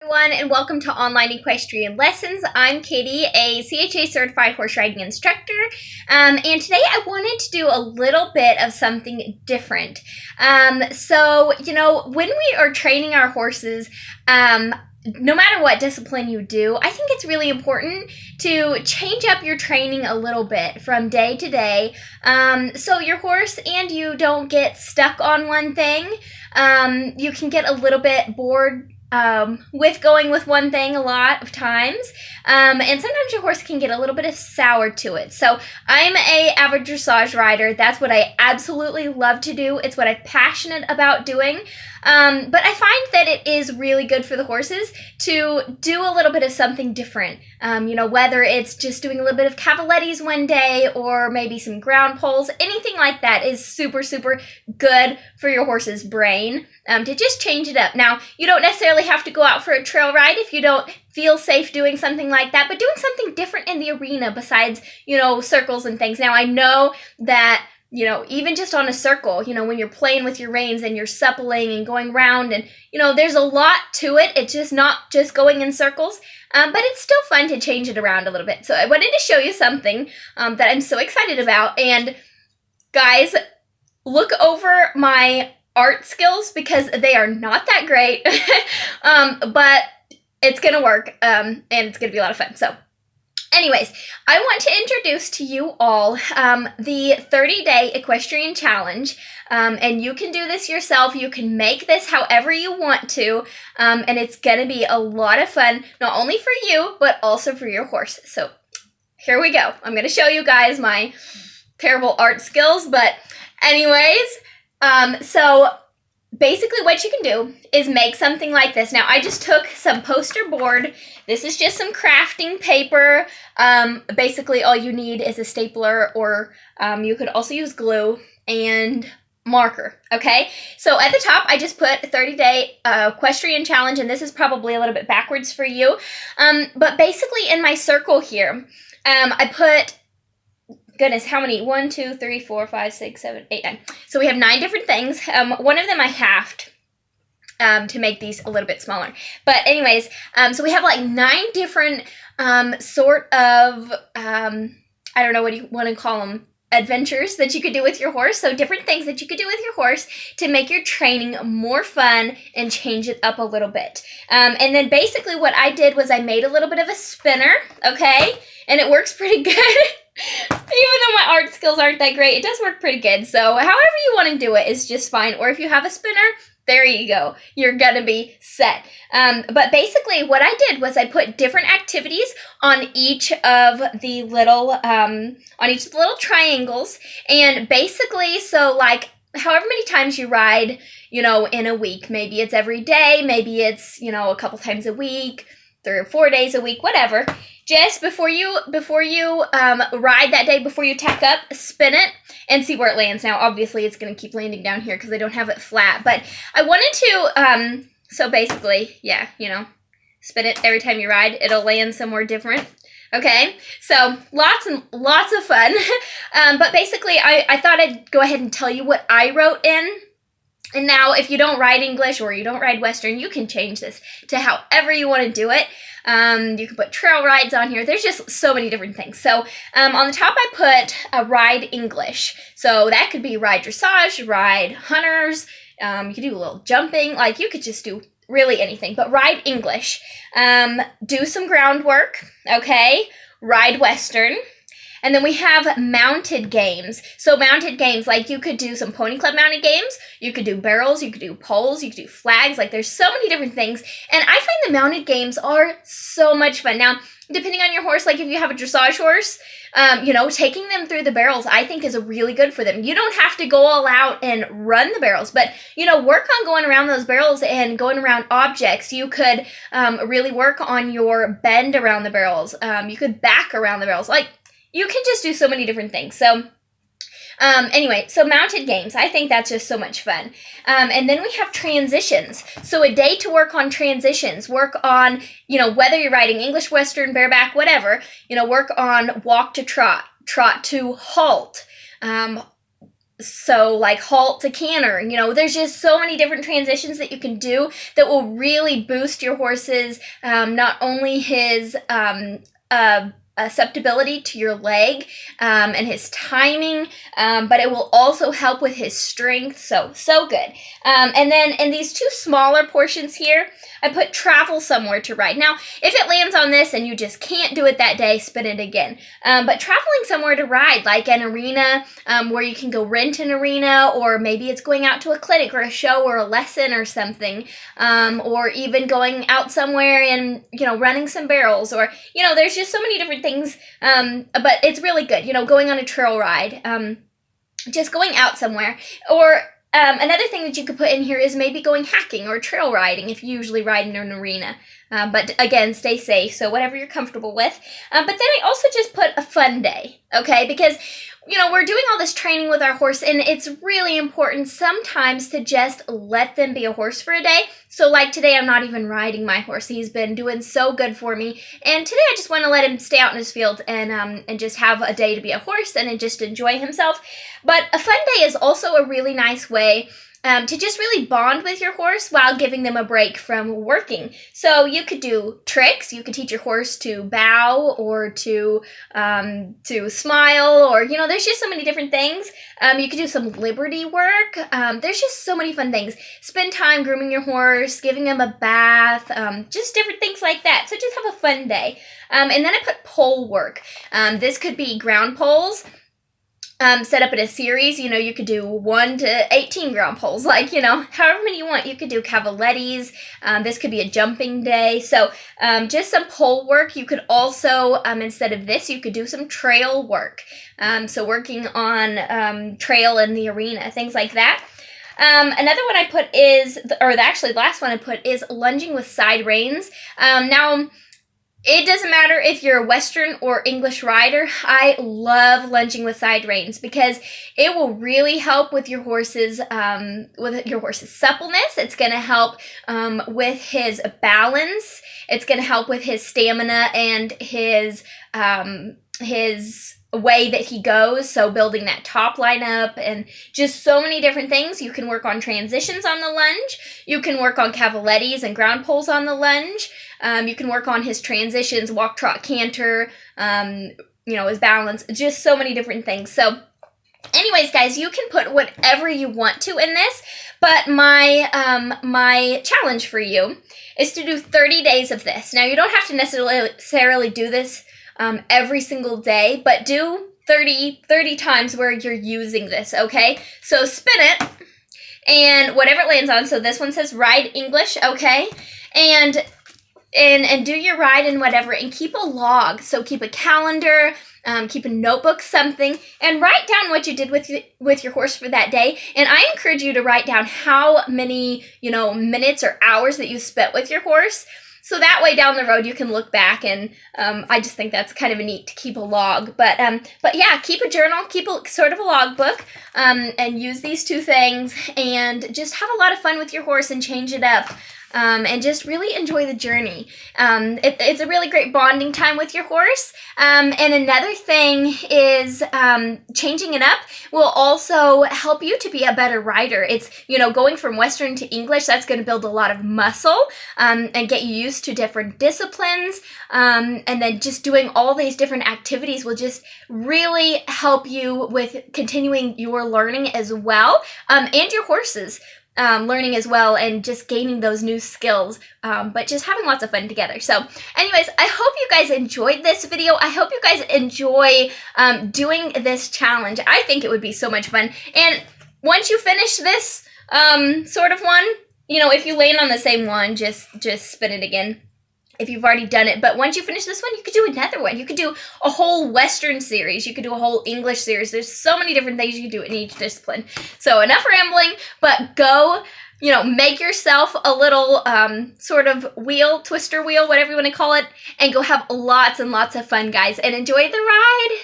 Everyone, and welcome to Online Equestrian Lessons. I'm Katie, a CHA certified horse riding instructor, and today I wanted to do a little bit of something different. When we are training our horses, no matter what discipline you do, I think it's really important to change up your training a little bit from day to day, so your horse and you don't get stuck on one thing. You can get a little bit bored with going with one thing a lot of times, and sometimes your horse can get a little bit of sour to it. So I'm a avid dressage rider. That's what I absolutely love to do. It's what I'm passionate about doing. But I find that it is really good for the horses to do a little bit of something different. Whether it's just doing a little bit of cavalettis one day or maybe some ground poles, anything like that is super, super good for your horse's brain, to just change it up. Now, you don't necessarily have to go out for a trail ride if you don't feel safe doing something like that, but doing something different in the arena besides, circles and things. Now, I know that even just on a circle, when you're playing with your reins and you're suppling and going round and, there's a lot to it. It's just not just going in circles, but it's still fun to change it around a little bit. So I wanted to show you something that I'm so excited about. And guys, look over my art skills because they are not that great, but it's going to work, and it's going to be a lot of fun. So anyways, I want to introduce to you all the 30-day Equestrian Challenge, and you can do this yourself. You can make this however you want to, and it's going to be a lot of fun, not only for you, but also for your horse. So here we go. I'm going to show you guys my terrible art skills, but anyways, so basically what you can do is make something like this. Now, I just took some poster board. This is just some crafting paper. Basically, all you need is a stapler, or you could also use glue and marker, okay? So at the top, I just put 30-day Equestrian Challenge, and this is probably a little bit backwards for you. But basically, in my circle here, I put, goodness, how many? 1, 2, 3, 4, 5, 6, 7, 8, 9. So we have 9 different things. One of them I halved to make these a little bit smaller. But anyways, so we have like 9 different sort of, I don't know what you want to call them, adventures that you could do with your horse. So different things that you could do with your horse to make your training more fun and change it up a little bit. And then basically what I did was I made a little bit of a spinner, okay? And it works pretty good. Even though my art skills aren't that great, it does work pretty good. So however you want to do it is just fine. Or if you have a spinner, there you go. You're going to be set. But basically what I did was I put different activities on each of the little, triangles. And basically, so like however many times you ride, in a week, maybe it's every day, maybe it's, a couple times a week, 3 or 4 days a week, whatever. Just before you ride that day, before you tack up, spin it and see where it lands. Now, obviously, it's going to keep landing down here because I don't have it flat. But I wanted to, so basically, yeah, spin it every time you ride. It'll land somewhere different. Okay, so lots and lots of fun. But basically, I thought I'd go ahead and tell you what I wrote in. And now, if you don't ride English or you don't ride Western, you can change this to however you want to do it. You can put trail rides on here. There's just so many different things. So on the top, I put a ride English. So that could be ride dressage, ride hunters. You could do a little jumping. Like you could just do really anything. But ride English. Do some groundwork. Okay. Ride Western. And then we have mounted games. So mounted games, like you could do some pony club mounted games. You could do barrels. You could do poles. You could do flags. Like there's so many different things. And I find the mounted games are so much fun. Now, depending on your horse, like if you have a dressage horse, taking them through the barrels, I think is really good for them. You don't have to go all out and run the barrels, but, work on going around those barrels and going around objects. You could really work on your bend around the barrels. You could back around the barrels. Like, you can just do so many different things. So anyway, so mounted games, I think that's just so much fun. And then we have transitions. So a day to work on transitions, work on, whether you're riding English, Western, bareback, whatever, work on walk to trot, trot to halt, So like halt to canter, there's just so many different transitions that you can do that will really boost your horse's, not only his acceptability to your leg and his timing, but it will also help with his strength. So good. And then in these two smaller portions here, I put travel somewhere to ride. Now, if it lands on this and you just can't do it that day, spin it again. But traveling somewhere to ride, like an arena where you can go rent an arena, or maybe it's going out to a clinic or a show or a lesson or something, or even going out somewhere and, running some barrels, or, there's just so many different things. But it's really good, going on a trail ride, just going out somewhere. Or another thing that you could put in here is maybe going hacking or trail riding if you usually ride in an arena. But again, stay safe, so whatever you're comfortable with. But then I also just put a fun day, okay? Because, we're doing all this training with our horse, and it's really important sometimes to just let them be a horse for a day. So like today, I'm not even riding my horse. He's been doing so good for me. And today I just want to let him stay out in his field and just have a day to be a horse and just enjoy himself. But a fun day is also a really nice way to just really bond with your horse while giving them a break from working. So you could do tricks. You could teach your horse to bow or to smile, or, there's just so many different things. You could do some liberty work. There's just so many fun things. Spend time grooming your horse, giving him a bath, just different things like that. So just have a fun day. And then I put pole work. This could be ground poles. Set up in a series, you could do 1 to 18 ground poles, however many you want. You could do cavalettis. This could be a jumping day. So just some pole work. You could also, instead of this, you could do some trail work. So working on trail in the arena, things like that. Another one I put is, the last one I put is lunging with side reins. Now, it doesn't matter if you're a Western or English rider. I love lunging with side reins because it will really help with your horse's suppleness. It's going to help with his balance. It's going to help with his stamina and his way that he goes, so building that top line up and just so many different things. You can work on transitions on the lunge. You can work on cavalettis and ground poles on the lunge. You can work on his transitions, walk, trot, canter, his balance, just so many different things. So anyways, guys, you can put whatever you want to in this, but my challenge for you is to do 30 days of this. Now, you don't have to necessarily do this every single day, but do 30 times where you're using this, okay? So spin it, and whatever it lands on, so this one says ride English, okay? And do your ride and whatever, and keep a log. So keep a calendar, keep a notebook, something, and write down what you did with your horse for that day. And I encourage you to write down how many, minutes or hours that you spent with your horse. So that way down the road you can look back, and I just think that's kind of neat to keep a log. But yeah, keep a journal, keep a sort of a logbook, and use these two things, and just have a lot of fun with your horse and change it up. And just really enjoy the journey. It's a really great bonding time with your horse. And another thing is changing it up will also help you to be a better rider. It's, going from Western to English, that's going to build a lot of muscle and get you used to different disciplines. And then just doing all these different activities will just really help you with continuing your learning as well, and your horses. Learning as well, and just gaining those new skills, but just having lots of fun together. So anyways, I hope you guys enjoyed this video. I hope you guys enjoy doing this challenge. I think it would be so much fun. And once you finish this sort of one, if you land on the same one, just spin it again if you've already done it. But once you finish this one, you could do another one. You could do a whole Western series. You could do a whole English series. There's so many different things you can do in each discipline. So enough rambling, but go, make yourself a little sort of twister wheel, whatever you want to call it, and go have lots and lots of fun, guys, and enjoy the ride.